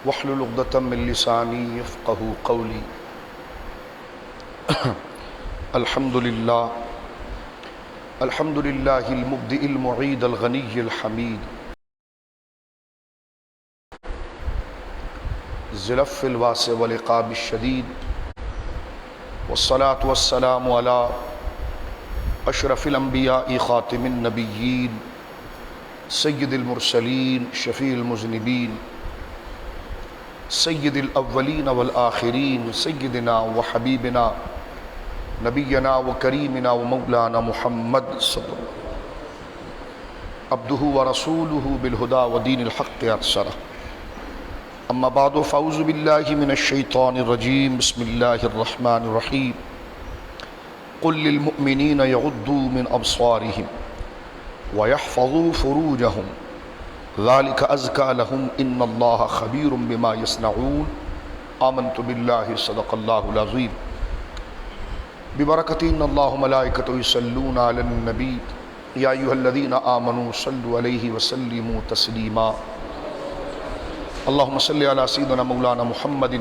واحلل عقدۃ من لسانی یفقہوا قولی۔ الحمد للہ المبدئ المعید الغنی الحمید ذی العفو الواسع والعقاب الشدید، والصلاة والسلام علی اشرف الانبیاء خاتم النبیین سید المرسلین شفیع المذنبین سید الاولین والآخرین سیدنا وحبیبنا نبینا وکریمنا ومولانا محمد صلی اللہ عبدہ ورسولہ بالہدی ودین الحق ارسلہ۔ اما بعد فاعوذ باللہ من الشیطان الرجیم، بسم اللہ الرحمن الرحیم۔ قل للمؤمنین یغضوا من ابصارہم ویحفظوا فروجہم ذلک ازکی لہم ان اللہ خبیر بما یصنعون۔ آمنت باللہ صدق اللہ العظیم۔ ببرکۃ ان اللہ ملائکتہ یصلون علی النبی یا ایھا الذین آمنوا صلوا علیہ وسلموا تسلیما۔ اللہم صل علی سیدنا مولانا محمد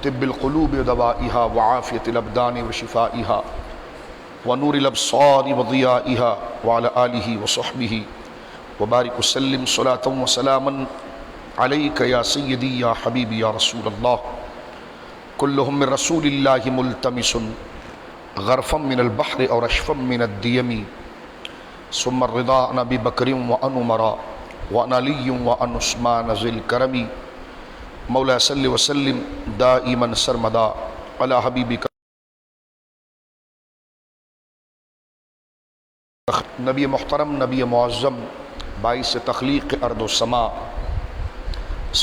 طب القلوب ودوائها وعافیۃ الابدان وشفائها ونور الابصار وضیائها وعلی آلہ وصحبہ وبارک وسلم صلاۃ وسلاما علیک یا سیدی یا حبیبی یا رسول اللہ۔ کلہم من رسول اللہ ملتمس غرفا من البحر اور اشفا من الدیم ثم الرضا عن ابی بکر وعن عمر وعن علی وعن عثمان ذی الکرم۔ مولا صلی وسلم دائما سرمدا علی حبیبک نبی محترم، نبی معظم، باعث تخلیق ارض و سما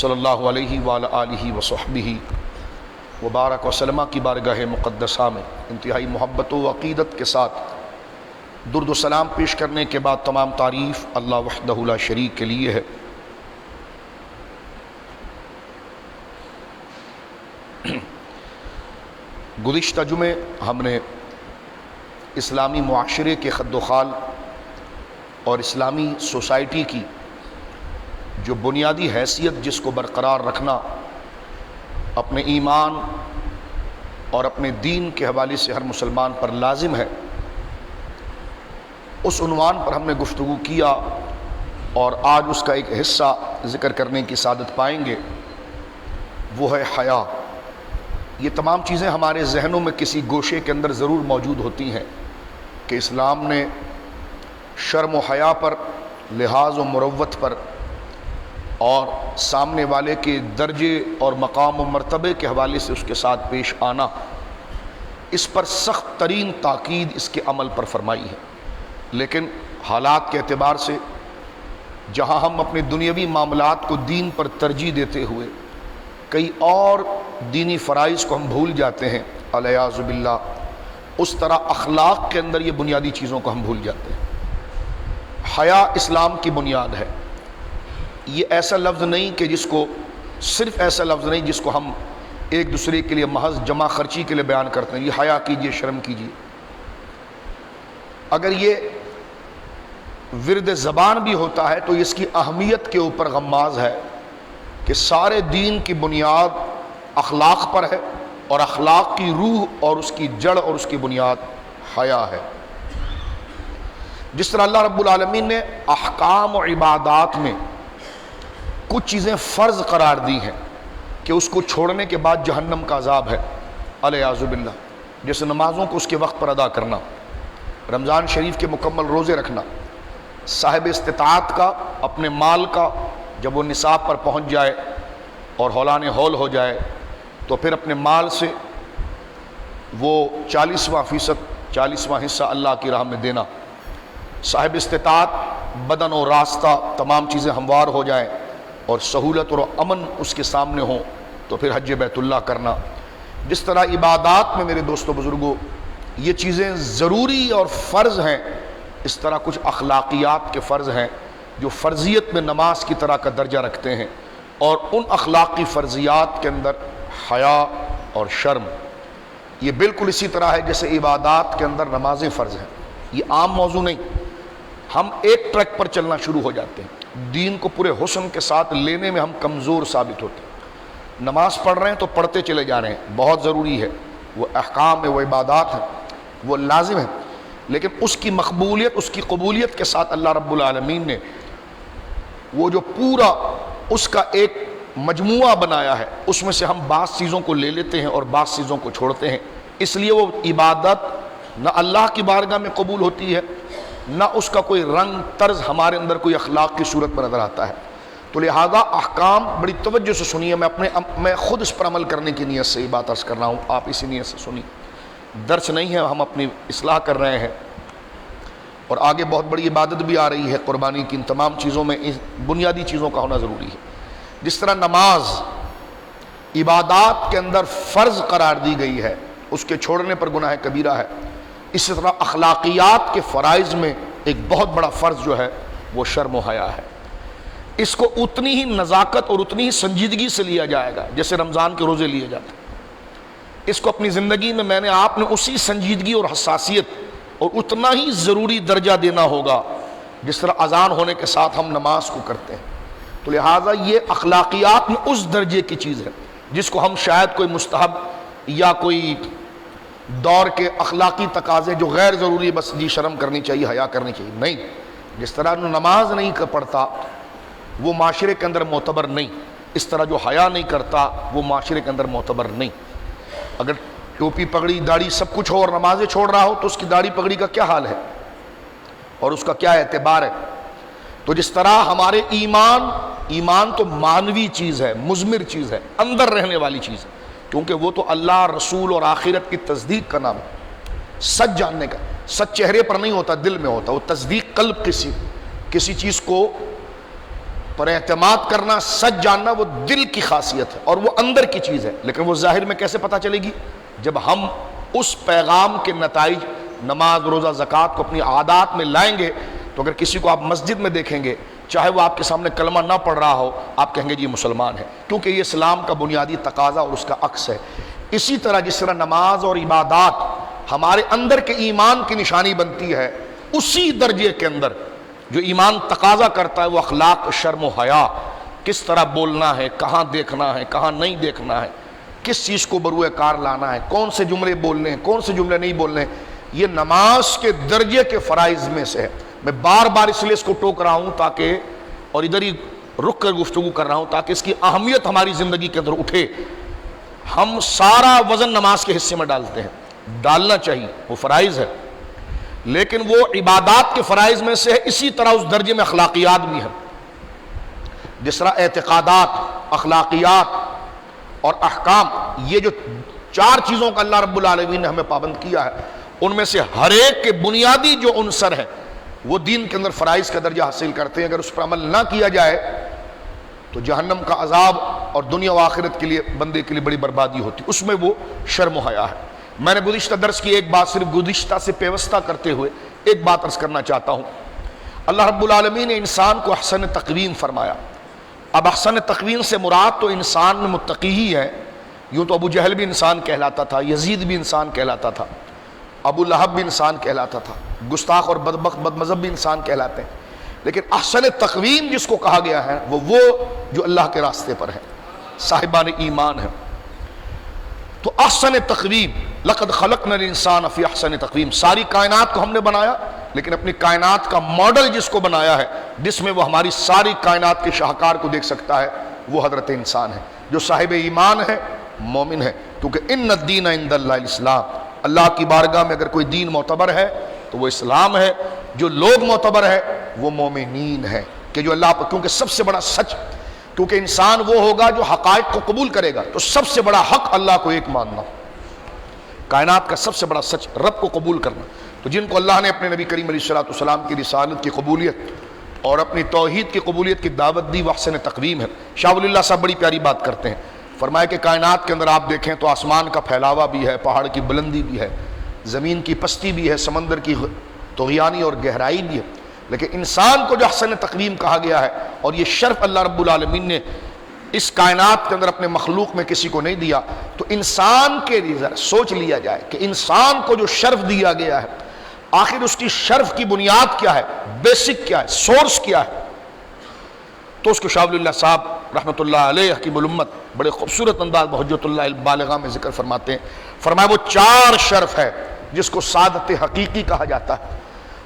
صلی اللہ علیہ وآلہ آلہ وصحبہ وبارک وسلم کی بارگاہ مقدسہ میں انتہائی محبت و عقیدت کے ساتھ درد و سلام پیش کرنے کے بعد تمام تعریف اللہ وحدہ لا شریک کے لیے ہے۔ گزشتہ جمعے ہم نے اسلامی معاشرے کے خد و خال اور اسلامی سوسائٹی کی جو بنیادی حیثیت جس کو برقرار رکھنا اپنے ایمان اور اپنے دین کے حوالے سے ہر مسلمان پر لازم ہے، اس عنوان پر ہم نے گفتگو کیا اور آج اس کا ایک حصہ ذکر کرنے کی سعادت پائیں گے، وہ ہے حیا۔ یہ تمام چیزیں ہمارے ذہنوں میں کسی گوشے کے اندر ضرور موجود ہوتی ہیں کہ اسلام نے شرم و حیا پر، لحاظ و مروت پر اور سامنے والے کے درجے اور مقام و مرتبے کے حوالے سے اس کے ساتھ پیش آنا، اس پر سخت ترین تاکید اس کے عمل پر فرمائی ہے۔ لیکن حالات کے اعتبار سے جہاں ہم اپنے دنیاوی معاملات کو دین پر ترجیح دیتے ہوئے کئی اور دینی فرائض کو ہم بھول جاتے ہیں الیاذ باللہ، اس طرح اخلاق کے اندر یہ بنیادی چیزوں کو ہم بھول جاتے ہیں۔ حیا اسلام کی بنیاد ہے۔ یہ ایسا لفظ نہیں کہ جس کو صرف ایسا لفظ نہیں جس کو ہم ایک دوسرے کے لیے محض جمع خرچی کے لیے بیان کرتے ہیں، یہ حیا کیجئے، شرم کیجئے۔ اگر یہ ورد زبان بھی ہوتا ہے تو اس کی اہمیت کے اوپر غماز ہے کہ سارے دین کی بنیاد اخلاق پر ہے اور اخلاق کی روح اور اس کی جڑ اور اس کی بنیاد حیا ہے۔ جس طرح اللہ رب العالمین نے احکام و عبادات میں کچھ چیزیں فرض قرار دی ہیں کہ اس کو چھوڑنے کے بعد جہنم کا عذاب ہے الیاذ باللہ، جیسے نمازوں کو اس کے وقت پر ادا کرنا، رمضان شریف کے مکمل روزے رکھنا، صاحب استطاعت کا اپنے مال کا جب وہ نصاب پر پہنچ جائے اور ہولان ہول ہو جائے تو پھر اپنے مال سے وہ 40واں حصہ اللہ کی راہ میں دینا، صاحب استطاعت بدن و راستہ تمام چیزیں ہموار ہو جائیں اور سہولت اور امن اس کے سامنے ہوں تو پھر حج بیت اللہ کرنا۔ جس طرح عبادات میں میرے دوستو بزرگوں یہ چیزیں ضروری اور فرض ہیں، اس طرح کچھ اخلاقیات کے فرض ہیں جو فرضیت میں نماز کی طرح کا درجہ رکھتے ہیں، اور ان اخلاقی فرضیات کے اندر حیا اور شرم یہ بالکل اسی طرح ہے جیسے عبادات کے اندر نمازیں فرض ہیں۔ یہ عام موضوع نہیں، ہم ایک ٹریک پر چلنا شروع ہو جاتے ہیں، دین کو پورے حسن کے ساتھ لینے میں ہم کمزور ثابت ہوتے ہیں، نماز پڑھ رہے ہیں تو پڑھتے چلے جا رہے ہیں، بہت ضروری ہے، وہ احکام ہے، وہ عبادات ہیں، وہ لازم ہے، لیکن اس کی مقبولیت، اس کی قبولیت کے ساتھ اللہ رب العالمین نے وہ جو پورا اس کا ایک مجموعہ بنایا ہے، اس میں سے ہم بعض چیزوں کو لے لیتے ہیں اور بعض چیزوں کو چھوڑتے ہیں، اس لیے وہ عبادت نہ اللہ کی بارگاہ میں قبول ہوتی ہے، نہ اس کا کوئی رنگ طرز ہمارے اندر کوئی اخلاق کی صورت میں نظر آتا ہے۔ تو لہذا احکام بڑی توجہ سے سنیے، میں خود اس پر عمل کرنے کی نیت سے یہ بات عرض کر رہا ہوں، آپ اسی نیت سے سنیے، درس نہیں ہے، ہم اپنی اصلاح کر رہے ہیں، اور آگے بہت بڑی عبادت بھی آ رہی ہے قربانی کی، ان تمام چیزوں میں بنیادی چیزوں کا ہونا ضروری ہے۔ جس طرح نماز عبادات کے اندر فرض قرار دی گئی ہے، اس کے چھوڑنے پر گناہ کبیرہ ہے، اسی طرح اخلاقیات کے فرائض میں ایک بہت بڑا فرض جو ہے وہ شرم و حیا ہے۔ اس کو اتنی ہی نزاکت اور اتنی ہی سنجیدگی سے لیا جائے گا جیسے رمضان کے روزے لیے جاتے ہیں۔ اس کو اپنی زندگی میں آپ نے اسی سنجیدگی اور حساسیت اور اتنا ہی ضروری درجہ دینا ہوگا جس طرح اذان ہونے کے ساتھ ہم نماز کو کرتے ہیں۔ تو لہٰذا یہ اخلاقیات میں اس درجے کی چیز ہے جس کو ہم شاید کوئی مستحب یا کوئی دور کے اخلاقی تقاضے جو غیر ضروری، بس جی شرم کرنی چاہیے، حیا کرنی چاہیے، نہیں، جس طرح نماز نہیں پڑھتا وہ معاشرے کے اندر معتبر نہیں، اس طرح جو حیا نہیں کرتا وہ معاشرے کے اندر معتبر نہیں۔ اگر ٹوپی پگڑی داڑھی سب کچھ ہو اور نمازیں چھوڑ رہا ہو تو اس کی داڑھی پگڑی کا کیا حال ہے اور اس کا کیا اعتبار ہے؟ تو جس طرح ہمارے ایمان تو مانوی چیز ہے، مضمر چیز ہے، اندر رہنے والی چیز ہے، کیونکہ وہ تو اللہ، رسول اور آخرت کی تصدیق کا نام ہے، سچ جاننے کا۔ سچ چہرے پر نہیں ہوتا، دل میں ہوتا، وہ تصدیق قلب کسی چیز کو پر اعتماد کرنا، سچ جاننا، وہ دل کی خاصیت ہے اور وہ اندر کی چیز ہے، لیکن وہ ظاہر میں کیسے پتہ چلے گی؟ جب ہم اس پیغام کے نتائج نماز، روزہ، زکوٰۃ کو اپنی عادات میں لائیں گے تو اگر کسی کو آپ مسجد میں دیکھیں گے، چاہے وہ آپ کے سامنے کلمہ نہ پڑھ رہا ہو، آپ کہیں گے جی یہ مسلمان ہے، کیونکہ یہ اسلام کا بنیادی تقاضا اور اس کا عکس ہے۔ اسی طرح جس طرح نماز اور عبادات ہمارے اندر کے ایمان کی نشانی بنتی ہے، اسی درجے کے اندر جو ایمان تقاضا کرتا ہے وہ اخلاق، شرم و حیا، کس طرح بولنا ہے، کہاں دیکھنا ہے، کہاں نہیں دیکھنا ہے، کس چیز کو بروئے کار لانا ہے، کون سے جملے بولنے ہیں، کون سے جملے نہیں بولنے ہیں، یہ نماز کے درجے کے فرائض میں سے ہے۔ میں بار بار اس لیے اس کو ٹوک رہا ہوں تاکہ، اور ادھر ہی رک کر گفتگو کر رہا ہوں تاکہ اس کی اہمیت ہماری زندگی کے اندر اٹھے۔ ہم سارا وزن نماز کے حصے میں ڈالتے ہیں، ڈالنا چاہیے، وہ فرائض ہے، لیکن وہ عبادات کے فرائض میں سے ہے، اسی طرح اس درجے میں اخلاقیات بھی ہیں۔ جس طرح اعتقادات، اخلاقیات اور احکام، یہ جو چار چیزوں کا اللہ رب العالمین نے ہمیں پابند کیا ہے، ان میں سے ہر ایک کے بنیادی جو عنصر ہے وہ دین کے اندر فرائض کا درجہ حاصل کرتے ہیں۔ اگر اس پر عمل نہ کیا جائے تو جہنم کا عذاب اور دنیا و آخرت کے لیے بندے کے لیے بڑی بربادی ہوتی، اس میں وہ شرم و حیا ہے۔ میں نے گزشتہ درس کی ایک بات صرف گزشتہ سے پیوستہ کرتے ہوئے ایک بات عرض کرنا چاہتا ہوں۔ اللہ رب العالمین نے انسان کو احسن تقویم فرمایا۔ اب احسن تقویم سے مراد تو انسان میں متقی ہی ہے، یوں تو ابو جہل بھی انسان کہلاتا تھا، یزید بھی انسان کہلاتا تھا، ابو لہب بھی انسان کہلاتا تھا، گستاخ اور بدبخت بد مذہب بھی انسان کہلاتے ہیں، لیکن احسن تقویم جس کو کہا گیا ہے وہ جو اللہ کے راستے پر ہے، صاحبان ایمان ہے۔ تو احسن تقویم، لقد خلقنا الانسان فی احسن تقویم، ساری کائنات کو ہم نے بنایا، لیکن اپنی کائنات کا ماڈل جس کو بنایا ہے، جس میں وہ ہماری ساری کائنات کے شاہکار کو دیکھ سکتا ہے، وہ حضرت انسان ہے جو صاحب ایمان ہے، مومن ہے، کیونکہ ان الدین عند اللہ الاسلام، اللہ کی بارگاہ میں اگر کوئی دین معتبر ہے تو وہ اسلام ہے، جو لوگ معتبر ہے وہ مومنین ہے، کہ جو اللہ پر، کیونکہ سب سے بڑا سچ، کیونکہ انسان وہ ہوگا جو حقائق کو قبول کرے گا، تو سب سے بڑا حق اللہ کو ایک ماننا، کائنات کا سب سے بڑا سچ رب کو قبول کرنا۔ تو جن کو اللہ نے اپنے نبی کریم علیہ السلام کی رسالت کی قبولیت اور اپنی توحید کی قبولیت کی دعوت دی، وہ احسن تقویم ہے۔ شاہ ولی اللہ صاحب بڑی پیاری بات کرتے ہیں، فرمایا کہ کائنات کے اندر آپ دیکھیں تو آسمان کا پھیلاوا بھی ہے، پہاڑ کی بلندی بھی ہے، زمین کی پستی بھی ہے، سمندر کی طغیانی اور گہرائی بھی ہے، لیکن انسان کو جو احسن تقویم کہا گیا ہے، اور یہ شرف اللہ رب العالمین نے اس کائنات کے اندر اپنے مخلوق میں کسی کو نہیں دیا، تو انسان کے لیے ذرا سوچ لیا جائے کہ انسان کو جو شرف دیا گیا ہے، آخر اس کی شرف کی بنیاد کیا ہے، بیسک کیا ہے، سورس کیا ہے؟ تو اس کو شاہ ولی اللہ صاحب رحمۃ اللہ علیہ حکیم الامت بڑے خوبصورت انداز بحجت اللہ البالغہ میں ذکر فرماتے ہیں، فرمایا وہ 4 شرف ہے جس کو سعادت حقیقی کہا جاتا ہے،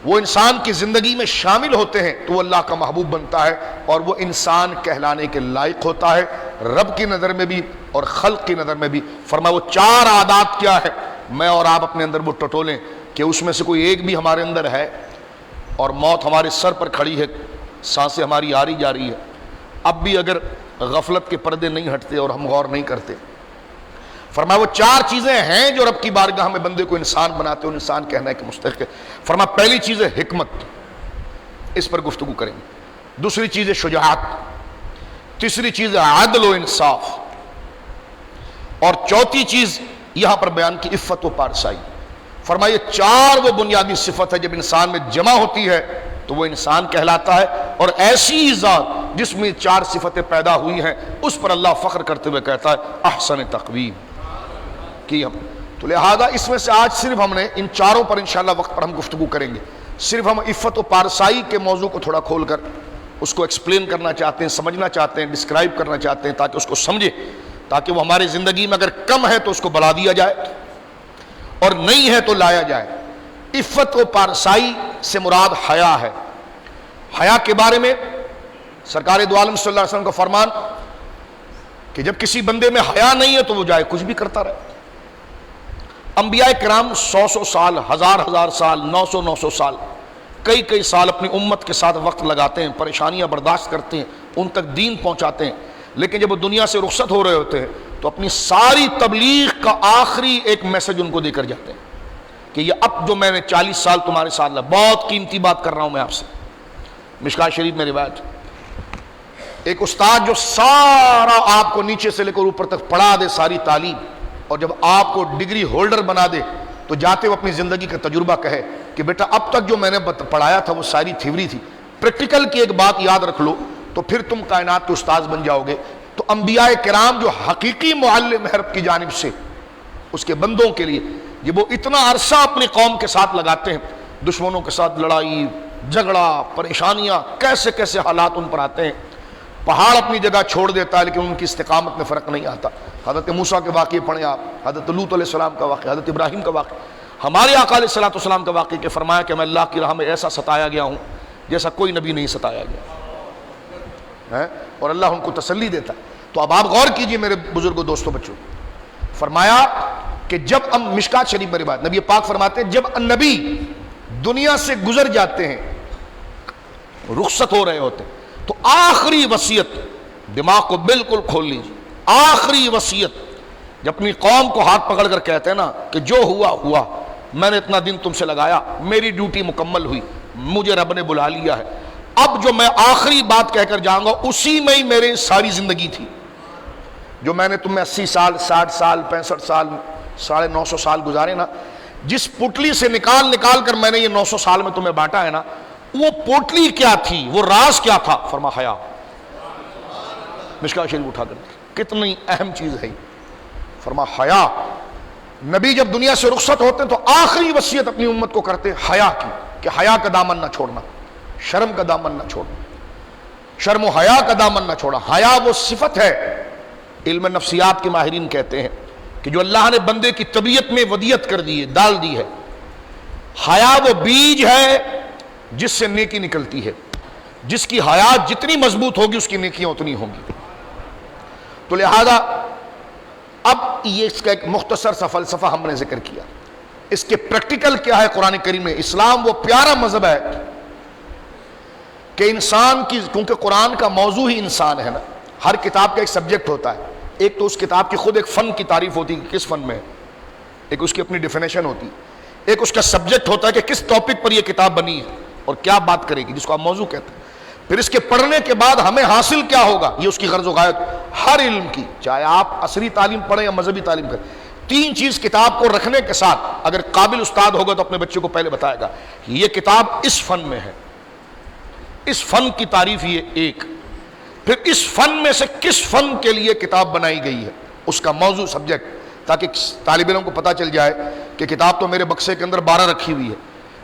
وہ انسان کی زندگی میں شامل ہوتے ہیں تو وہ اللہ کا محبوب بنتا ہے اور وہ انسان کہلانے کے لائق ہوتا ہے، رب کی نظر میں بھی اور خلق کی نظر میں بھی۔ فرمایا وہ 4 عادات کیا ہے، میں اور آپ اپنے اندر وہ ٹٹولیں کہ اس میں سے کوئی ایک بھی ہمارے اندر ہے اور موت ہمارے سر پر کھڑی ہے، سانسیں ہماری آ رہی جا رہی ہے، اب بھی اگر غفلت کے پردے نہیں ہٹتے اور ہم غور نہیں کرتے۔ فرمایا وہ 4 چیزیں ہیں جو رب کی بارگاہ میں بندے کو انسان بناتے ہیں، انسان کہنا کے مستحق ہے۔ فرمایا پہلی چیز ہے حکمت، اس پر گفتگو کریں گے، دوسری چیز ہے شجاعت، تیسری چیز ہے عدل و انصاف، اور چوتھی چیز یہاں پر بیان کی عفت و پارسائی۔ فرمایا 4 وہ بنیادی صفت ہے جب انسان میں جمع ہوتی ہے تو وہ انسان کہلاتا ہے، اور ایسی ذات جس میں 4 صفتیں پیدا ہوئی ہیں اس پر اللہ فخر کرتے ہوئے کہتا ہے احسن تقویم کی ہم۔ تو لہذا اس میں سے آج صرف ہم نے ان 4 پر انشاءاللہ وقت پر ہم گفتگو کریں گے، صرف ہم عفت و پارسائی کے موضوع کو تھوڑا کھول کر اس کو ایکسپلین کرنا چاہتے ہیں، سمجھنا چاہتے ہیں، ڈسکرائب کرنا چاہتے ہیں تاکہ اس کو سمجھے، تاکہ وہ ہماری زندگی میں اگر کم ہے تو اس کو بڑھا دیا جائے اور نہیں ہے تو لایا جائے۔ عفت و پارسائی سے مراد حیا ہے۔ حیا کے بارے میں سرکار دو عالم صلی اللہ علیہ وسلم کا فرمان کہ جب کسی بندے میں حیا نہیں ہے تو وہ جائے کچھ بھی کرتا رہے۔ انبیاء کرام 100 سال، 1000 سال، 900 سال، کئی سال اپنی امت کے ساتھ وقت لگاتے ہیں، پریشانیاں برداشت کرتے ہیں، ان تک دین پہنچاتے ہیں، لیکن جب وہ دنیا سے رخصت ہو رہے ہوتے ہیں تو اپنی ساری تبلیغ کا آخری ایک میسج ان کو دے کر جاتے ہیں کہ یہ اب جو میں نے 40 سال تمہارے ساتھ لگا، بہت قیمتی بات کر رہا ہوں میں آپ سے۔ مشکات شریف میں روایت، ایک استاد جو سارا آپ کو نیچے سے لے کر اوپر تک پڑھا دے ساری تعلیم، اور جب آپ کو ڈگری ہولڈر بنا دے تو جاتے وہ اپنی زندگی کا تجربہ کہے کہ بیٹا اب تک جو میں نے پڑھایا تھا وہ ساری تھیوری تھی، پریکٹیکل کی ایک بات یاد رکھ لو تو پھر تم کائنات کے استاذ بن جاؤ گے۔ تو انبیاء کرام جو حقیقی معلم ہے رب کی جانب سے اس کے بندوں کے لیے، جب وہ اتنا عرصہ اپنی قوم کے ساتھ لگاتے ہیں، دشمنوں کے ساتھ لڑائی جھگڑا پریشانیاں، کیسے حالات ان پر آتے ہیں، پہاڑ اپنی جگہ چھوڑ دیتا ہے لیکن ان کی استقامت میں فرق نہیں آتا۔ حضرت موسیٰ کے واقعے پڑھیں آپ، حضرت لوط علیہ السلام کا واقعہ، حضرت ابراہیم کا واقعہ، ہمارے آقا علیہ الصلوۃ والسلام کا واقعہ کہ فرمایا کہ میں اللہ کی راہ میں ایسا ستایا گیا ہوں جیسا کوئی نبی نہیں ستایا گیا ہے، اور اللہ ان کو تسلی دیتا ہے۔ تو اب آپ غور کیجئے میرے بزرگوں، دوستوں، بچوں، فرمایا کہ جب مشکات شریف میں روایت نبی پاک فرماتے ہیں جب نبی دنیا سے گزر جاتے ہیں، رخصت ہو رہے ہوتے ہیں، تو آخری وصیت، دماغ کو بالکل کھول لیجیے، آخری وصیت جب اپنی قوم کو ہاتھ پکڑ کر کہتے ہیں نا کہ جو ہوا ہوا، میں نے اتنا دن تم سے لگایا، میری ڈیوٹی مکمل ہوئی، مجھے رب نے بلا لیا ہے، اب جو میں آخری بات کہہ کر جاؤں گا اسی میں ہی میری ساری زندگی تھی، جو میں نے تمہیں 80 سال 60 سال 65 سال 950 سال گزارے نا، جس پٹلی سے نکال کر میں نے یہ 900 سال میں تمہیں بانٹا ہے نا، وہ پوٹلی کیا تھی، وہ راز کیا تھا؟ فرما حیا۔ مشکات شریف اٹھا کر کتنی اہم چیز ہے، فرما حیا۔ نبی جب دنیا سے رخصت ہوتے ہیں تو آخری وصیت اپنی امت کو کرتے ہیں حیا کی، کہ حیا کا دامن نہ چھوڑنا، شرم کا دامن نہ چھوڑنا، شرم و حیا کا دامن نہ چھوڑنا۔ حیا وہ صفت ہے، علم نفسیات کے ماہرین کہتے ہیں کہ جو اللہ نے بندے کی طبیعت میں ودیت کر دی ہے، ڈال دی ہے۔ حیا وہ بیج ہے جس سے نیکی نکلتی ہے، جس کی حیات جتنی مضبوط ہوگی اس کی نیکیاں اتنی ہوں گی۔ تو لہذا اب یہ اس کا ایک مختصر سا فلسفہ ہم نے ذکر کیا، اس کے پریکٹیکل کیا ہے قرآن کریم میں۔ اسلام وہ پیارا مذہب ہے کہ انسان کی، کیونکہ قرآن کا موضوع ہی انسان ہے نا، ہر کتاب کا ایک سبجیکٹ ہوتا ہے، ایک تو اس کتاب کی خود ایک فن کی تعریف ہوتی ہے کہ کس فن میں ہے، ایک اس کی اپنی ڈیفینیشن ہوتی ہے، ایک اس کا سبجیکٹ ہوتا ہے کہ کس ٹاپک پر یہ کتاب بنی ہے اور کیا بات کرے گی، جس کو آپ موضوع کہتے ہیں۔ پھر اس کے پڑھنے کے بعد ہمیں حاصل کیا ہوگا، یہ اس کی غرض و غایت ہر علم کی، چاہے آپ عصری تعلیم پڑھیں یا مذہبی تعلیم کریں، 3 چیز کتاب کو رکھنے کے ساتھ اگر قابل استاد ہوگا تو اپنے بچے کو پہلے بتائے گا یہ کتاب اس فن میں ہے، اس فن کی تعریف یہ ایک، پھر اس فن میں سے کس فن کے لیے کتاب بنائی گئی ہے، اس کا موضوع سبجیکٹ، تاکہ طالب علم کو پتہ چل جائے کہ کتاب تو میرے بکسے کے اندر 12 رکھی ہوئی ہے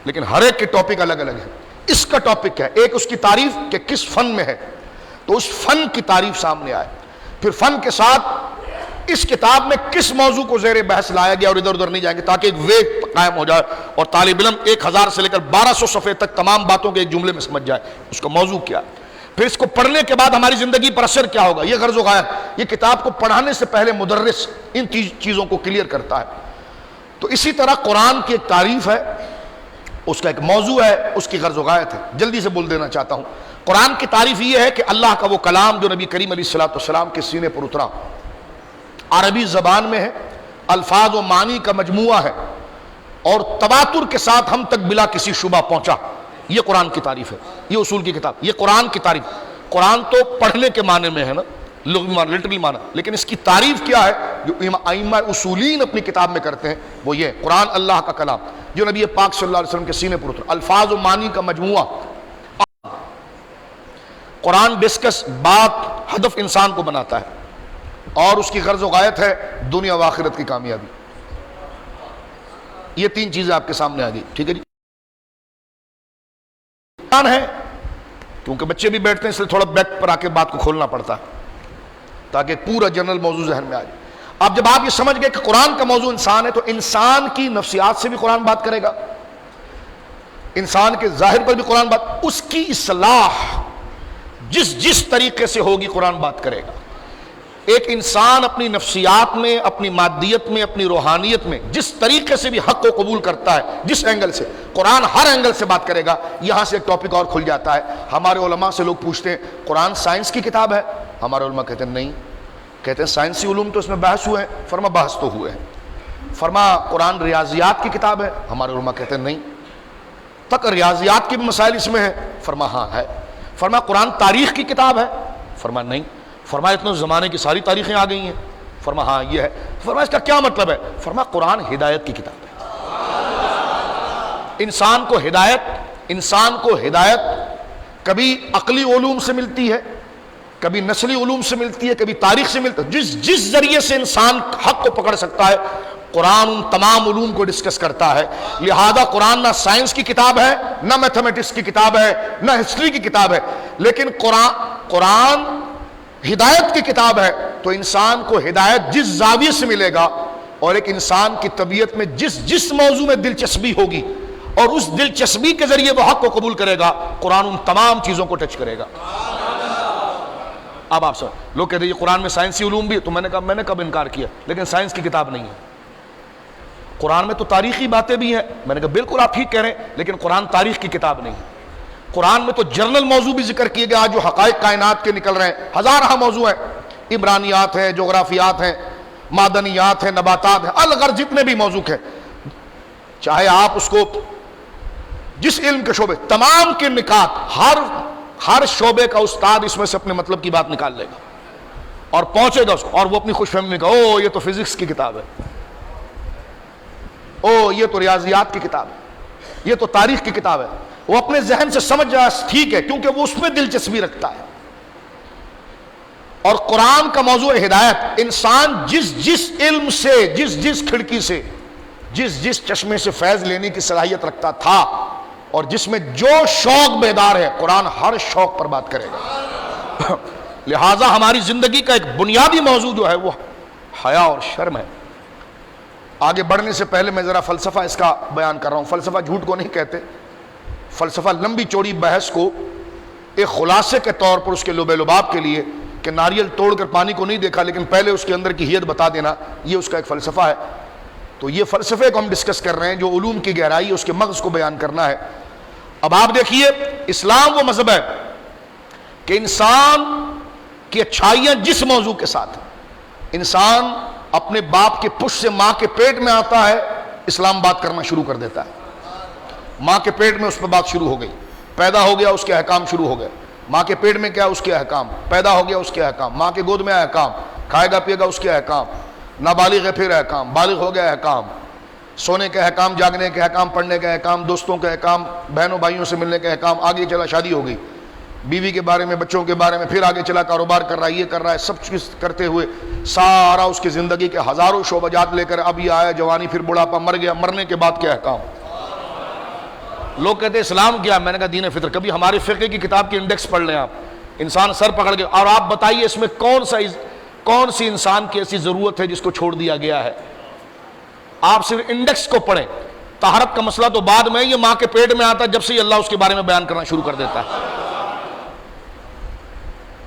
لیکن ہر ایک کے ٹاپک الگ الگ ہے، اس کا ٹاپک ہے، ایک اس کی تعریف کہ کس فن میں ہے، تو اس فن کی تعریف سامنے آئے. پھر فن کے ساتھ اس کتاب میں کس موضوع کو زیر بحث لایا گیا، اور ادھر ادھر نہیں جائیں گے تاکہ ایک وے قائم ہو جائے اور طالب علم 1000 سے لے کر 1200 صفحے تک تمام باتوں کے ایک جملے میں سمجھ جائے اس کا موضوع کیا. پھر اس کو پڑھنے کے بعد ہماری زندگی پر اثر کیا ہوگا، یہ غرض و غایت. یہ کتاب کو پڑھانے سے پہلے مدرس ان چیزوں کو کلیئر کرتا ہے. تو اسی طرح قرآن کی ایک تعریف ہے، اس کا ایک موضوع ہے، اس کی غرض و غایت ہے. جلدی سے بول دینا چاہتا ہوں. قرآن کی تعریف یہ ہے کہ اللہ کا وہ کلام جو نبی کریم علیہ الصلوۃ والسلام کے سینے پر اترا، عربی زبان میں ہے، الفاظ و معنی کا مجموعہ ہے، اور تواتر کے ساتھ ہم تک بلا کسی شبہ پہنچا. یہ قرآن کی تعریف ہے، یہ اصول کی کتاب، یہ قرآن کی تعریف. قرآن تو پڑھنے کے معنی میں ہے نا، لغوی معنی، لٹرلی معنی، لیکن اس کی تعریف کیا ہے جو ائمہ اصولین اپنی کتاب میں کرتے ہیں، وہ یہ قرآن اللہ کا کلام جو نبی پاک صلی اللہ علیہ وسلم کے سینے پر اترا، الفاظ و معنی کا مجموعہ. قرآن ڈسکس بات ہدف انسان کو بناتا ہے، اور اس کی غرض و غایت ہے دنیا و آخرت کی کامیابی. یہ 3 چیزیں آپ کے سامنے آ گئی. ٹھیک ہے جی. ہے کیونکہ بچے بھی بیٹھتے ہیں اس لیے تھوڑا بیک پر آ کے بات کو کھولنا پڑتا ہے تاکہ پورا جنرل موضوع ذہن میں آ جائے. اب جب آپ یہ سمجھ گئے کہ قرآن کا موضوع انسان ہے، تو انسان کی نفسیات سے بھی قرآن بات کرے گا، انسان کے ظاہر پر بھی قرآن بات، اس کی اصلاح جس طریقے سے ہوگی قرآن بات کرے گا. ایک انسان اپنی نفسیات میں، اپنی مادیت میں، اپنی روحانیت میں جس طریقے سے بھی حق کو قبول کرتا ہے، جس اینگل سے، قرآن ہر اینگل سے بات کرے گا. یہاں سے ایک ٹاپک اور کھل جاتا ہے. ہمارے علماء سے لوگ پوچھتے ہیں قرآن سائنس کی کتاب ہے؟ ہمارے علماء کہتے ہیں نہیں. کہتے ہیں سائنسی علوم تو اس میں بحث ہوئے ہیں. فرما بحث تو ہوئے ہیں. فرما قرآن ریاضیات کی کتاب ہے؟ ہمارے علماء کہتے ہیں نہیں. تک ریاضیات کے بھی مسائل اس میں ہیں؟ فرما ہاں ہے. فرما قرآن تاریخ کی کتاب ہے؟ فرما نہیں. فرما اتنے زمانے کی ساری تاریخیں آ گئی ہیں؟ فرما ہاں یہ ہے. فرما اس کا کیا مطلب ہے؟ فرما قرآن ہدایت کی کتاب ہے. انسان کو ہدایت کبھی عقلی علوم سے ملتی ہے، کبھی نسلی علوم سے ملتی ہے، کبھی تاریخ سے ملتی ہے. جس ذریعے سے انسان حق کو پکڑ سکتا ہے قرآن ان تمام علوم کو ڈسکس کرتا ہے. لہذا قرآن نہ سائنس کی کتاب ہے، نہ میتھمیٹکس کی کتاب ہے، نہ ہسٹری کی کتاب ہے، لیکن قرآن ہدایت کی کتاب ہے. تو انسان کو ہدایت جس زاویے سے ملے گا، اور ایک انسان کی طبیعت میں جس موضوع میں دلچسپی ہوگی اور اس دلچسپی کے ذریعے وہ حق کو قبول کرے گا، قرآن ان تمام چیزوں کو ٹچ کرے گا. اب آپ سب لوگ کہتے ہیں یہ قرآن میں سائنسی علوم بھی ہے، تو میں نے کب انکار کیا، لیکن سائنس کی کتاب نہیں ہے. قرآن میں تو تاریخی باتیں بھی ہیں، میں نے کہا بالکل آپ ٹھیک کہہ رہے ہیں، لیکن قرآن تاریخ کی کتاب نہیں. قرآن میں تو جرنل موضوع بھی ذکر کیے گئے، آج جو حقائق کائنات کے نکل رہے ہیں، ہزارہ موضوع ہیں، عمرانیات ہیں، جغرافیات ہیں، معدنیات ہیں، نباتات ہیں، الغرض جتنے بھی موضوع ہیں، چاہے آپ اس کو جس علم کے شعبے، تمام کے نکات، ہر شعبے کا استاد اس میں سے اپنے مطلب کی بات نکال لے گا اور پہنچے گا اس کو، اور وہ اپنی خوش فہمی میں کہا او یہ تو فزکس کی کتاب ہے، او یہ تو ریاضیات کی کتاب ہے، یہ تو تاریخ کی کتاب ہے. وہ اپنے ذہن سے سمجھ جائے ٹھیک ہے، کیونکہ وہ اس میں دلچسپی رکھتا ہے. اور قرآن کا موضوع ہدایت، انسان جس علم سے، جس کھڑکی سے، جس چشمے سے فیض لینے کی صلاحیت رکھتا تھا، اور جس میں جو شوق بیدار ہے، قرآن ہر شوق پر بات کرے گا. لہٰذا ہماری زندگی کا ایک بنیادی موضوع جو ہے وہ حیا اور شرم ہے. آگے بڑھنے سے پہلے میں ذرا فلسفہ اس کا بیان کر رہا ہوں. فلسفہ جھوٹ کو نہیں کہتے. فلسفہ لمبی چوڑی بحث کو ایک خلاصے کے طور پر اس کے لب لباب کے لیے کہ ناریل توڑ کر پانی کو نہیں دیکھا لیکن پہلے اس کے اندر کی حیت بتا دینا، یہ اس کا ایک فلسفہ ہے. تو یہ فلسفے کو ہم ڈسکس کر رہے ہیں جو علوم کی گہرائی، اس کے مغز کو بیان کرنا ہے. اب آپ دیکھیے، اسلام وہ مذہب ہے کہ انسان کی اچھائیاں جس موضوع کے ساتھ، انسان اپنے باپ کے پشت سے ماں کے پیٹ میں آتا ہے، اسلام بات کرنا شروع کر دیتا ہے. ماں کے پیٹ میں اس پہ بات شروع ہو گئی، پیدا ہو گیا اس کے احکام شروع ہو گئے. ماں کے پیٹ میں کیا اس کے احکام، پیدا ہو گیا اس کے احکام، ماں کے گود میں احکام، کھائے گا پیے گا اس کے احکام، نابالغ ہے پھر احکام، بالغ ہو گیا احکام، سونے کے احکام، جاگنے کے احکام، پڑھنے کے احکام، دوستوں کے احکام، بہنوں بھائیوں سے ملنے کے احکام. آگے چلا شادی ہو گئی، بیوی کے بارے میں، بچوں کے بارے میں، پھر آگے چلا کاروبار کر رہا ہے، یہ کر رہا ہے، سب چیز کرتے ہوئے سارا اس کی زندگی کے ہزاروں شعبہ جات لے کر اب یہ آیا جوانی، پھر بڑھاپا، مر گیا، مرنے کے بعد کیا احکام. لوگ کہتے ہیں اسلام کیا؟ میں نے کہا دین فطر. کبھی ہماری فقہ کی کتاب کی انڈیکس پڑھ لیں آپ، انسان سر پکڑ کے، اور آپ بتائیے اس میں کون سی انسان کی ایسی ضرورت ہے جس کو چھوڑ دیا گیا ہے؟ آپ صرف انڈیکس کو پڑھیں، طہارت کا مسئلہ تو بعد میں، یہ ماں کے پیٹ میں آتا ہے جب سے ہی اللہ اس کے بارے میں بیان کرنا شروع کر دیتا ہے۔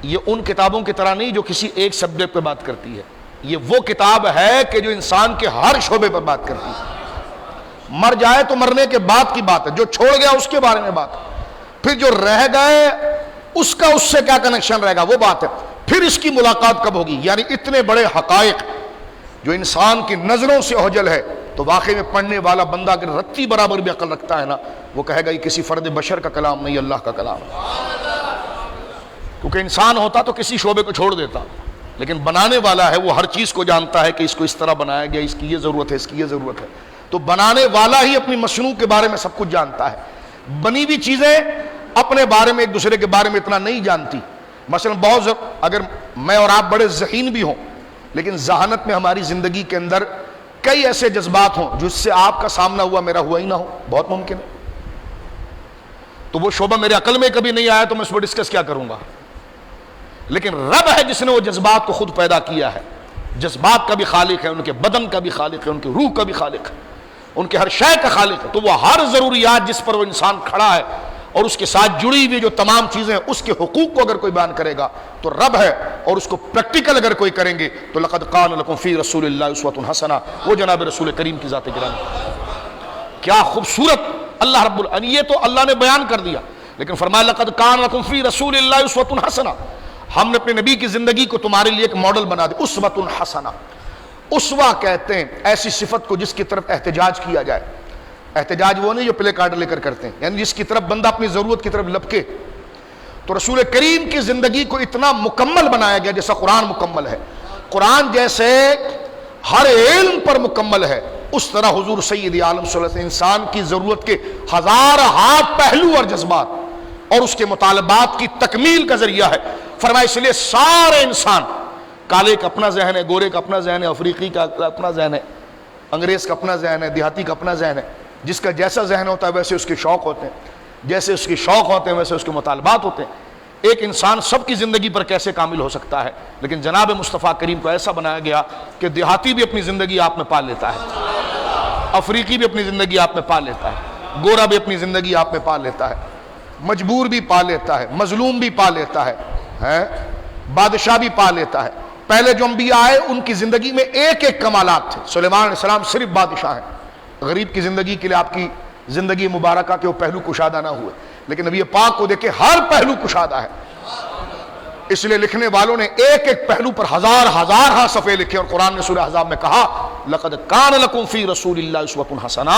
یہ ان کتابوں کی طرح نہیں جو کسی ایک سبجیکٹ پہ بات کرتی ہے، یہ وہ کتاب ہے کہ جو انسان کے ہر شعبے پر بات کرتی ہے۔ مر جائے تو مرنے کے بعد کی بات ہے، جو چھوڑ گیا اس کے بارے میں بات، پھر جو رہ گئے اس کا اس سے کیا کنیکشن رہے گا وہ بات ہے، پھر اس کی ملاقات کب ہوگی۔ یعنی اتنے بڑے حقائق جو انسان کی نظروں سے اوجھل ہے، تو واقعی میں پڑھنے والا بندہ اگر رتی برابر بھی عقل رکھتا ہے نا، وہ کہے گا یہ کسی فرد بشر کا کلام نہیں، اللہ کا کلام ہے۔ کیونکہ انسان ہوتا تو کسی شعبے کو چھوڑ دیتا، لیکن بنانے والا ہے، وہ ہر چیز کو جانتا ہے کہ اس کو اس طرح بنایا گیا، اس کی یہ ضرورت ہے، اس کی یہ ضرورت ہے۔ تو بنانے والا ہی اپنی مصنوع کے بارے میں سب کچھ جانتا ہے، بنی ہوئی چیزیں اپنے بارے میں ایک دوسرے کے بارے میں اتنا نہیں جانتی۔ مثلا اگر میں اور آپ بڑے ذہین بھی ہوں، لیکن ذہانت میں ہماری زندگی کے اندر کئی ایسے جذبات ہوں جس سے آپ کا سامنا ہوا میرا ہوا ہی نہ ہو، بہت ممکن ہے۔ تو وہ شعبہ میرے عقل میں کبھی نہیں آیا تو میں اس پر ڈسکس کیا کروں گا؟ لیکن رب ہے جس نے وہ جذبات کو خود پیدا کیا ہے، جذبات کا بھی خالق ہے، ان کے بدن کا بھی خالق ہے، ان کی روح کا بھی خالق ہے، ان کے ہر شے کا خالق ہے۔ تو وہ ہر ضروریات جس پر وہ انسان کھڑا ہے اور اس کے ساتھ جڑی ہوئی جو تمام چیزیں ہیں، اس کے حقوق کو اگر کوئی بیان کرے گا تو رب ہے، اور اس کو پریکٹیکل اگر کوئی کریں گے تو لقد کان لکم فی رسول اللہ اسوۃ حسنہ، وہ جناب رسول کریم کی ذات گرامی۔ کیا خوبصورت اللہ رب العالمین، یہ تو اللہ نے بیان کر دیا، لیکن فرمایا لقد کان لکم فی رسول اللہ اسوۃ حسنہ، ہم نے اپنے نبی کی زندگی کو تمہارے لیے ایک ماڈل بنا دیا۔ اسوۃ حسنہ، اسوہ کہتے ہیں ایسی صفت کو جس کی طرف احتجاج کیا جائے۔ احتجاج وہ نہیں جو پلے کارڈ لے کر کرتے ہیں، یعنی جس کی طرف بندہ اپنی ضرورت کی طرف لپکے۔ تو رسول کریم کی زندگی کو اتنا مکمل بنایا گیا جیسا قرآن مکمل ہے۔ قرآن جیسے ہر علم پر مکمل ہے، اس طرح حضور سید عالم صلی اللہ علیہ وسلم انسان کی ضرورت کے ہزار ہاتھ پہلو اور جذبات اور اس کے مطالبات کی تکمیل کا ذریعہ ہے۔ فرمایا اس لیے سارے انسان، کالے کا اپنا ذہن ہے، گورے کا اپنا ذہن ہے، افریقی کا اپنا ذہن ہے، انگریز کا اپنا ذہن ہے، دیہاتی کا اپنا ذہن ہے، جس کا جیسا ذہن ہوتا ہے ویسے اس کے شوق ہوتے ہیں، جیسے اس کے شوق ہوتے ہیں ویسے اس کے مطالبات ہوتے ہیں۔ ایک انسان سب کی زندگی پر کیسے کامل ہو سکتا ہے؟ لیکن جناب مصطفیٰ کریم کو ایسا بنایا گیا کہ دیہاتی بھی اپنی زندگی آپ میں پا لیتا ہے، افریقی بھی اپنی زندگی آپ میں پا لیتا ہے، گورا بھی اپنی زندگی آپ میں پا لیتا ہے، مجبور بھی پا لیتا ہے، مظلوم بھی پا لیتا ہے، بادشاہ بھی پا لیتا ہے۔ پہلے جو انبیاء آئے ان کی زندگی میں ایک ایک کمالات تھے۔ سلیمان علیہ السلام صرف بادشاہ ہیں، غریب کی زندگی کے لیے آپ کی زندگی مبارکہ کے وہ پہلو کشادہ نہ ہوئے، لیکن نبی پاک کو دیکھے ہر پہلو کشادہ ہے۔ اس لیے لکھنے والوں نے ایک ایک پہلو پر ہزار ہزار صفحے لکھے، اور قرآن نے سورہ احزاب میں کہا لقد کان لکم فی رسول اللہ اسوۃ حسنہ۔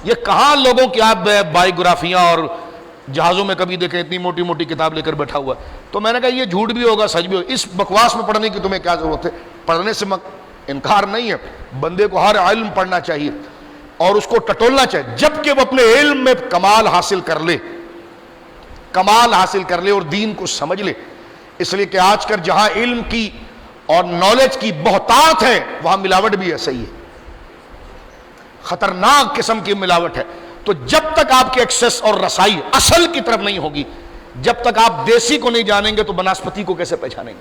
یہ کہاں لوگوں کی آپ بائیوگرافیاں اور جہازوں میں کبھی دیکھیں اتنی موٹی موٹی کتاب لے کر بیٹھا ہوا ہے۔ تو میں نے کہا یہ جھوٹ بھی ہوگا سچ بھی ہوگا، اس بکواس میں پڑھنے کی تمہیں کیا ضرورت ہے؟ پڑھنے سے انکار نہیں ہے، بندے کو ہر علم پڑھنا چاہیے اور اس کو ٹٹولنا چاہیے جب کہ وہ اپنے علم میں کمال حاصل کر لے، کمال حاصل کر لے اور دین کو سمجھ لے۔ اس لیے کہ آج کل جہاں علم کی اور نالج کی بہتات ہے وہاں ملاوٹ بھی ایسا ہی ہے، خطرناک قسم کی ملاوٹ ہے۔ تو جب تک آپ کے ایکسس اور رسائی اصل کی طرف نہیں ہوگی، جب تک آپ دیسی کو نہیں جانیں گے تو بناسپتی کو کیسے پہچانیں گے؟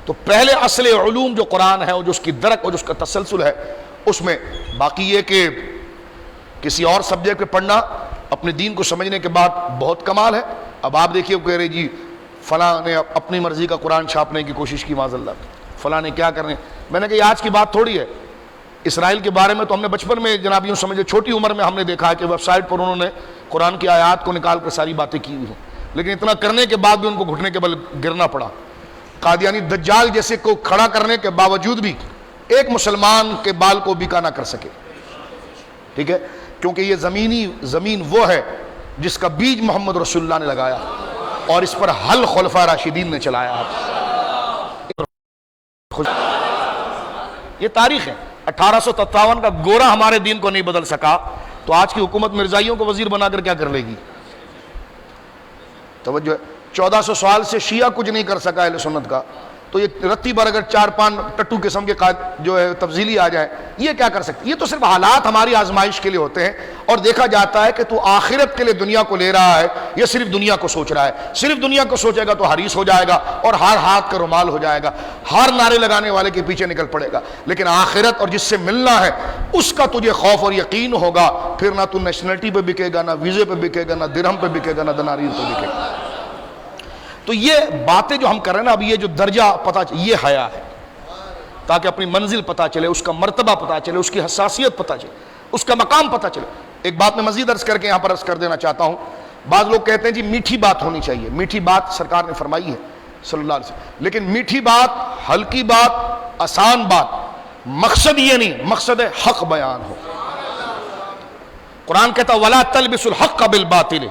تو پہلے اصل علوم جو قرآن ہے اور جو اس کی درک اور جو اس کا تسلسل ہے اس میں، باقی یہ کہ کسی اور سبجیکٹ پہ پڑھنا اپنے دین کو سمجھنے کے بعد بہت کمال ہے۔ اب آپ دیکھیے کہہ رہے جی فلاں نے اپنی مرضی کا قرآن چھاپنے کی کوشش کی، معاذ اللہ، فلاں نے کیا کرنے۔ میں نے کہا یہ آج کی بات تھوڑی ہے۔ اسرائیل کے بارے میں تو ہم نے بچپن میں جناب یوں سمجھے چھوٹی عمر میں ہم نے دیکھا ہے کہ ویب سائٹ پر انہوں نے قرآن کی آیات کو نکال کر ساری باتیں کی ہوئی ہیں، لیکن اتنا کرنے کے بعد بھی ان کو گھٹنے کے بل گرنا پڑا۔ قادیانی دجال جیسے کو کھڑا کرنے کے باوجود بھی ایک مسلمان کے بال کو بکا نہ کر سکے، ٹھیک ہے، کیونکہ یہ زمین وہ ہے جس کا بیج محمد رسول اللہ نے لگایا اور اس پر حل خلفاء راشدین نے چلایا۔ یہ تاریخ ہے۔ 1857 کا گورا ہمارے دین کو نہیں بدل سکا تو آج کی حکومت مرزائیوں کو وزیر بنا کر کیا کر لے گی؟ توجہ، 1400 سال سے شیعہ کچھ نہیں کر سکا اہل سنت کا، تو یہ رتی بھر اگر 4-5 ٹٹو قسم کے جو ہے تبدیلی آ جائے یہ کیا کر سکتی؟ یہ تو صرف حالات ہماری آزمائش کے لیے ہوتے ہیں، اور دیکھا جاتا ہے کہ تو آخرت کے لیے دنیا کو لے رہا ہے یا صرف دنیا کو سوچ رہا ہے۔ صرف دنیا کو سوچے گا تو حریص ہو جائے گا اور ہر ہاتھ کا رومال ہو جائے گا، ہر نعرے لگانے والے کے پیچھے نکل پڑے گا، لیکن آخرت اور جس سے ملنا ہے اس کا تجھے خوف اور یقین ہوگا، پھر نہ تو نیشنلٹی پہ بکے گا، نہ ویزے پہ بکے گا، نہ درہم پہ بکے گا، نہ دنانیر پہ بکے گا۔ تو یہ باتیں جو ہم کر رہے ہیں نا، اب یہ جو درجہ پتا چلے، یہ حیا ہے، تاکہ اپنی منزل پتا چلے، اس کا مرتبہ پتا چلے، اس کی حساسیت پتا چلے، اس کا مقام پتا چلے۔ ایک بات میں مزید عرض کر کے یہاں پر عرض کر دینا چاہتا ہوں، بعض لوگ کہتے ہیں جی میٹھی بات ہونی چاہیے، میٹھی بات سرکار نے فرمائی ہے صلی اللہ علیہ وسلم، لیکن میٹھی بات، ہلکی بات، آسان بات، مقصد یہ نہیں، مقصد ہے حق بیان ہو۔ قرآن کہتا وَلَا تَلْبِسُوا الْحَقَّ بِالْبَاطِلِ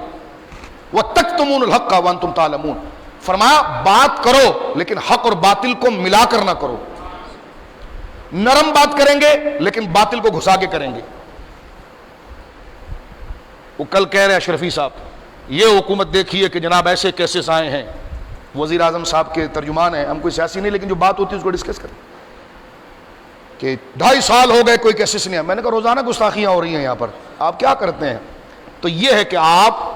وَتَكْتُمُونَ الْحَقَّ وَأَنْتُمْ تَعْلَمُونَ۔ فرمایا بات کرو لیکن حق اور باطل کو ملا کر نہ کرو، نرم بات کریں گے لیکن باطل کو گھسا کے کریں گے۔ وہ کل کہہ رہے اشرفی صاحب یہ حکومت دیکھیے کہ جناب ایسے کیسز آئے ہیں، وزیر اعظم صاحب کے ترجمان ہیں، ہم کوئی سیاسی نہیں لیکن جو بات ہوتی ہے اس کو ڈسکس کریں کہ 2.5 سال ہو گئے کوئی کیسز نہیں ہے۔ میں نے کہا روزانہ گستاخیاں ہو رہی ہیں یہاں پر، آپ کیا کرتے ہیں؟ تو یہ ہے کہ آپ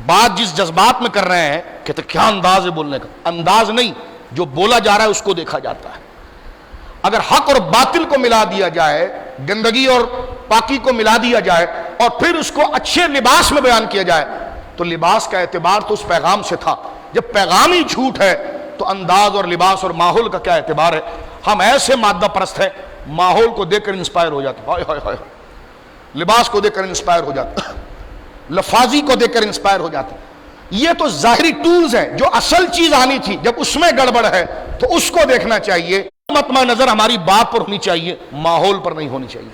بات جس جذبات میں کر رہے ہیں، کہتے کیا انداز ہے بولنے کا، انداز نہیں، جو بولا جا رہا ہے اس کو دیکھا جاتا ہے۔ اگر حق اور باطل کو ملا دیا جائے، گندگی اور پاکی کو ملا دیا جائے اور پھر اس کو اچھے لباس میں بیان کیا جائے تو لباس کا اعتبار تو اس پیغام سے تھا۔ جب پیغام ہی جھوٹ ہے تو انداز اور لباس اور ماحول کا کیا اعتبار ہے؟ ہم ایسے مادہ پرست ہیں، ماحول کو دیکھ کر انسپائر ہو جاتے، ہائے ہائے ہائے، لباس کو دیکھ کر انسپائر ہو جاتے، لفاظی کو دیکھ کر انسپائر ہو جاتے۔ یہ تو ظاہری ٹولز ہیں، جو اصل چیز آنی تھی جب اس میں گڑبڑ ہے تو اس کو دیکھنا چاہیے۔ مطمع نظر ہماری بات پر ہونی چاہیے، ماحول پر نہیں ہونی چاہیے۔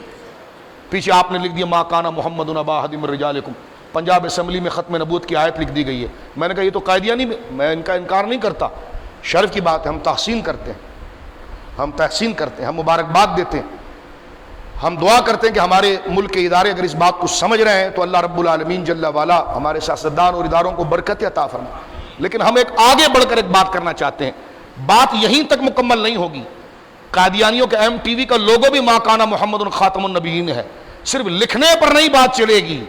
پیچھے آپ نے لکھ دیا ما کان محمد ابا احد من رجالکم، پنجاب اسمبلی میں ختم نبوت کی آیت لکھ دی گئی ہے۔ میں نے کہا یہ تو قائدیانی، میں ان کا انکار نہیں کرتا، شرف کی بات ہے، ہم تحسین کرتے ہیں، ہم تحسین کرتے ہیں، ہم مبارکباد دیتے ہیں، ہم دعا کرتے ہیں کہ ہمارے ملک کے ادارے اگر اس بات کو سمجھ رہے ہیں تو اللہ رب العالمین جل والا ہمارے سیاستدان اور اداروں کو برکت عطا فرمائے۔ لیکن ہم ایک آگے بڑھ کر ایک بات کرنا چاہتے ہیں، بات یہیں تک مکمل نہیں ہوگی۔ قادیانیوں کے ایم ٹی وی کا لوگو بھی ما کان محمد خاتم النبیین ہے، صرف لکھنے پر نہیں بات چلے گی،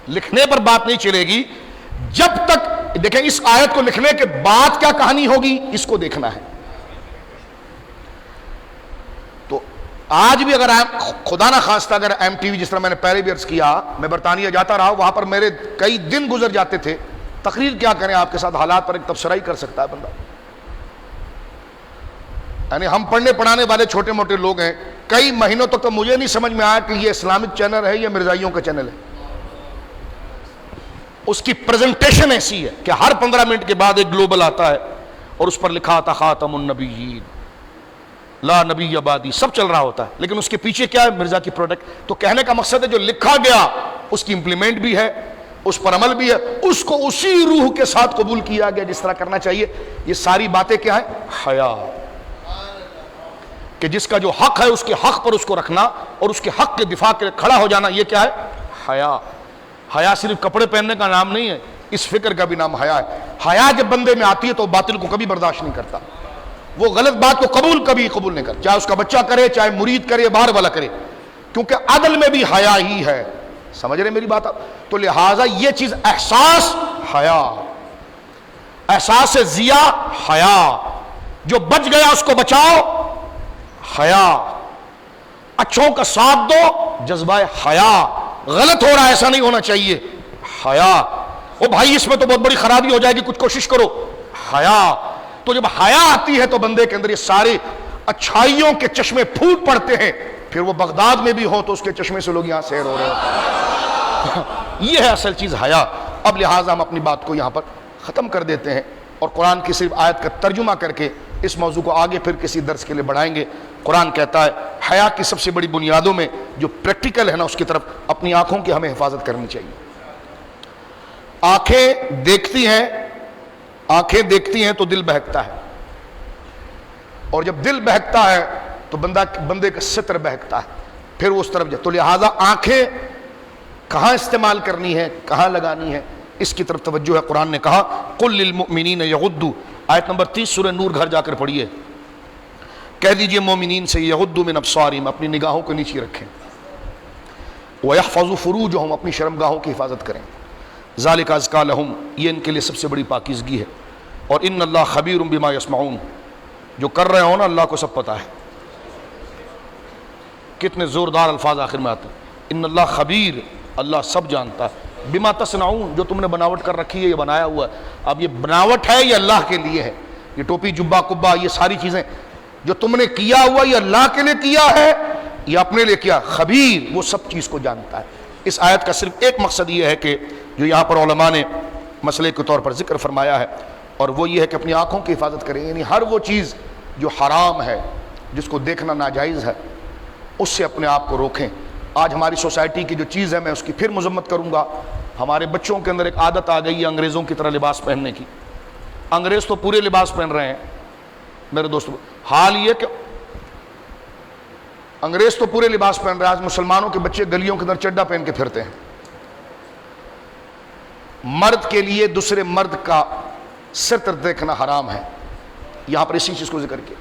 لکھنے پر بات نہیں چلے گی جب تک دیکھیں اس آیت کو لکھنے کے بعد کیا کہانی ہوگی اس کو دیکھنا ہے۔ تو آج بھی اگر خدا نہ خواستہ اگر ایم ٹی وی، جس طرح میں نے پہلے بھی عرض کیا، میں برطانیہ جاتا رہا، وہاں پر میرے کئی دن گزر جاتے تھے، تقریر کیا کریں آپ کے ساتھ حالات پر ایک تبصرہ ہی کر سکتا ہے بندہ۔ یعنی ہم پڑھنے پڑھانے والے چھوٹے موٹے لوگ ہیں، کئی مہینوں تک تو مجھے نہیں سمجھ میں آیا کہ یہ اسلامک چینل ہے یا مرزائیوں کا چینل ہے۔ اس کی پریزنٹیشن ایسی ہے کہ ہر 15 منٹ کے بعد ایک گلوبل آتا ہے اور اس پر لکھا تھا خاتم النبیین لا نبی بعدی، سب چل رہا ہوتا ہے، لیکن اس کے پیچھے کیا ہے؟ مرزا کی پروڈکٹ۔ تو کہنے کا مقصد ہے جو لکھا گیا اس کی امپلیمنٹ بھی ہے، اس پر عمل بھی ہے، اس کو اسی روح کے ساتھ قبول کیا گیا جس طرح کرنا چاہیے۔ یہ ساری باتیں کیا ہیں؟ حیا، کہ جس کا جو حق ہے اس کے حق پر اس کو رکھنا اور اس کے حق کے دفاع کے لیے کھڑا ہو جانا، یہ کیا ہے؟ حیا۔ حیا صرف کپڑے پہننے کا نام نہیں ہے، اس فکر کا بھی نام حیا ہے۔ حیا جب بندے میں آتی ہے تو باطل کو کبھی برداشت نہیں کرتا، وہ غلط بات کو کبھی قبول نہیں کرتا، چاہے اس کا بچہ کرے، چاہے مرید کرے، باہر والا کرے، کیونکہ عدل میں بھی حیا ہی ہے۔ سمجھ رہے میری بات آپ؟ تو لہٰذا یہ چیز احساس حیا، احساس ضیا حیا، جو بچ گیا اس کو بچاؤ حیا، اچھوں کا ساتھ دو جذبہ حیا، غلط ہو رہا ہے ایسا نہیں ہونا چاہیے حیا، او بھائی اس میں تو بہت بڑی خرابی ہو جائے گی کچھ کوشش کرو حیا۔ تو جب حیا آتی ہے تو بندے کے اندر یہ سارے اچھائیوں کے چشمے پھوٹ پڑتے ہیں، پھر وہ بغداد میں بھی ہو تو اس کے چشمے سے لوگ یہاں سیر ہو رہے ہیں۔ یہ ہے اصل چیز حیا۔ اب لہٰذا ہم اپنی بات کو یہاں پر ختم کر دیتے ہیں اور قرآن کی صرف آیت کا ترجمہ کر کے اس موضوع کو آگے پھر کسی درس کے لیے بڑھائیں گے۔ قرآن کہتا ہے حیا کی سب سے بڑی بنیادوں میں جو پریکٹیکل ہے نا، اس کی طرف اپنی آنکھوں کی ہمیں حفاظت کرنی چاہیے۔ آنکھیں دیکھتی ہیں تو دل بہکتا ہے، اور جب دل بہکتا ہے تو بندے کا ستر بہکتا ہے، پھر وہ اس طرف جائے۔ تو لہٰذا آنکھیں کہاں استعمال کرنی ہے، کہاں لگانی ہے، اس کی طرف توجہ ہے۔ قرآن نے کہا قل للمؤمنین یغضوا آیت نمبر 30 سورہ نور گھر جا کر پڑھیے. کہہ دیجئے مومنین سے یغضوا من ابصارہم، اپنی نگاہوں کو نیچی رکھیں. وَيَحْفَظُوا فُرُوجَهُمْ، اپنی شرمگاہوں کی حفاظت کریں. ذَلِكَ أَزْكَىٰ لَهُمْ، یہ ان کے لیے سب سے بڑی پاکیزگی ہے. اور ان اللہ خبیر بما یسمعون، جو کر رہے ہو نا اللہ کو سب پتہ ہے. کتنے زوردار الفاظ آخر میں آتے ہیں. ان اللہ خبیر، اللہ سب جانتا ہے. بما تصنعون، جو تم نے بناوٹ کر رکھی ہے، یہ بنایا ہوا ہے. اب یہ بناوٹ ہے، یہ اللہ کے لیے ہے. یہ ٹوپی جبہ کبا، یہ ساری چیزیں جو تم نے کیا ہوا، یہ اللہ کے لیے کیا ہے یا اپنے لیے کیا؟ خبیر، وہ سب چیز کو جانتا ہے. اس آیت کا صرف ایک مقصد یہ ہے کہ جو یہاں پر علماء نے مسئلے کے طور پر ذکر فرمایا ہے، اور وہ یہ ہے کہ اپنی آنکھوں کی حفاظت کریں. یعنی ہر وہ چیز جو حرام ہے، جس کو دیکھنا ناجائز ہے، اس سے اپنے آپ کو روکیں. آج ہماری سوسائٹی کی جو چیز ہے، میں اس کی پھر مذمت کروں گا. ہمارے بچوں کے اندر ایک عادت آ گئی ہے انگریزوں کی طرح لباس پہننے کی. انگریز تو پورے لباس پہن رہے ہیں میرے دوستو. حال یہ کہ انگریز تو پورے لباس پہن رہے ہیں، آج مسلمانوں کے بچے گلیوں کے اندر چڈا پہن کے پھرتے ہیں. مرد کے لیے دوسرے مرد کا ستر دیکھنا حرام ہے. یہاں پر اسی چیز کو ذکر کیا.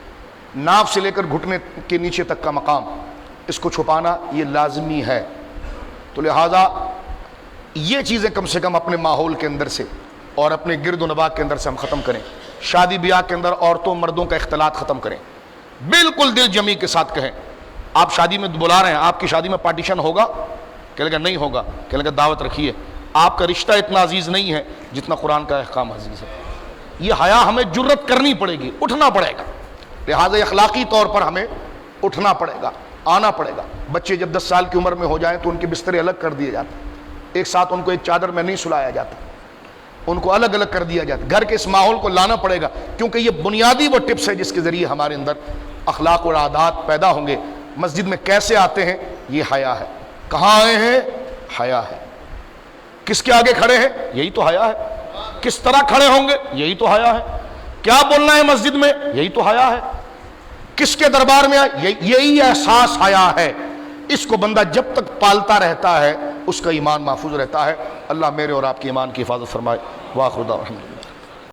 ناف سے لے کر گھٹنے کے نیچے تک کا مقام، اس کو چھپانا یہ لازمی ہے. تو لہٰذا یہ چیزیں کم سے کم اپنے ماحول کے اندر سے اور اپنے گرد و نواح کے اندر سے ہم ختم کریں. شادی بیاہ کے اندر عورتوں مردوں کا اختلاط ختم کریں. بالکل دل جمی کے ساتھ کہیں. آپ شادی میں بلا رہے ہیں، آپ کی شادی میں پارٹیشن ہوگا؟ کہنے لگا نہیں ہوگا. کہنے لگا دعوت رکھیے. آپ کا رشتہ اتنا عزیز نہیں ہے جتنا قرآن کا احکام عزیز ہے. یہ حیا ہمیں جرت کرنی پڑے گی، اٹھنا پڑے گا. لہٰذا اخلاقی طور پر ہمیں اٹھنا پڑے گا، آنا پڑے گا. بچے جب 10 سال کی عمر میں ہو جائیں تو ان کے بسترے الگ کر دیے جاتے ہیں. ایک ساتھ ان کو ایک چادر میں نہیں سلایا جاتا، ان کو الگ الگ کر دیا جاتا. گھر کے اس ماحول کو لانا پڑے گا، کیونکہ یہ بنیادی وہ ٹپس ہے جس کے ذریعے ہمارے اندر اخلاق اور عادات پیدا ہوں گے. مسجد میں کیسے آتے ہیں؟ یہ حیا ہے. کہاں آئے ہیں؟ حیا ہے. کس کے آگے کھڑے ہیں؟ یہی تو حیا ہے. کس طرح کھڑے ہوں گے؟ یہی تو حیا ہے. کیا بولنا ہے مسجد میں؟ یہی تو حیا ہے. کس کے دربار میں آئے؟ یہی احساس حیا ہے. اس کو بندہ جب تک پالتا رہتا ہے اس کا ایمان محفوظ رہتا ہے. اللہ میرے اور آپ کے ایمان کی حفاظت فرمائے. وآخر دعوانا الحمدللہ.